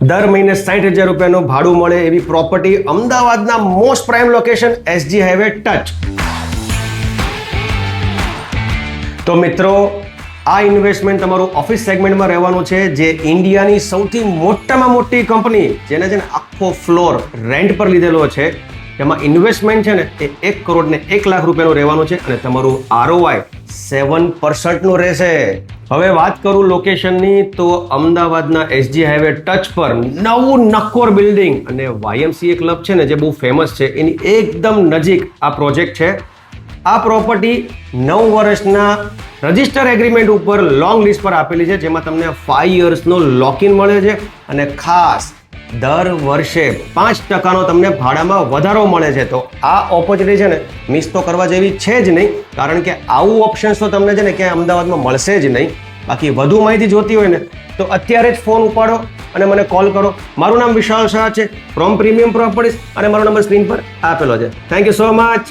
દર મહિને 60,000 રૂપિયાનું ભાડું મળે એવી પ્રોપર્ટી અમદાવાદના most prime location SG highway touch. તો મિત્રો, આ ઇન્વેસ્ટમેન્ટ તમારું ઓફિસ સેગમેન્ટમાં રહેવાનું છે, જે ઇન્ડિયાની સૌથી મોટામાં મોટી કંપની જેને આખો ફ્લોર રેન્ટ પર લીધેલો છે, એમાં ઇન્વેસ્ટમેન્ટ છે ને એ 1 કરોડ ને 1 લાખ રૂપિયાનું રહેવાનું છે અને તમારું ROI 7% રહેશે. હવે વાત કરું લોકેશનની, તો અમદાવાદના એસજી હાઈવે ટચ પર નવું નક્કોર બિલ્ડિંગ અને YMCA ક્લબ છે ને, જે બહુ ફેમસ છે, એની એકદમ નજીક આ પ્રોજેક્ટ છે. આ પ્રોપર્ટી 9 વર્ષના રજિસ્ટર એગ્રીમેન્ટ ઉપર લોંગ લીઝ પર આપેલી છે, જેમાં તમને 5 યર્સનો લોકિન મળે છે અને ખાસ દર વર્ષે 5% તમને ભાડામાં વધારો મળે છે. તો આ ઓપોર્ચ્યુનિટી છે ને મિસ તો કરવા જેવી છે જ નહીં, કારણ કે આવું ઓપ્શન્સ તો તમને છે ને ક્યાંય અમદાવાદમાં મળશે જ નહીં. બાકી વધુ માહિતી જોતી હોય ને તો અત્યારે જ ફોન ઉપાડો અને મને કોલ કરો. મારું નામ વિશાલ શાહ છે, ફ્રોમ પ્રીમિયમ પ્રોપર્ટીઝ, અને મારો નંબર સ્ક્રીન પર આપેલો છે. Thank you so much.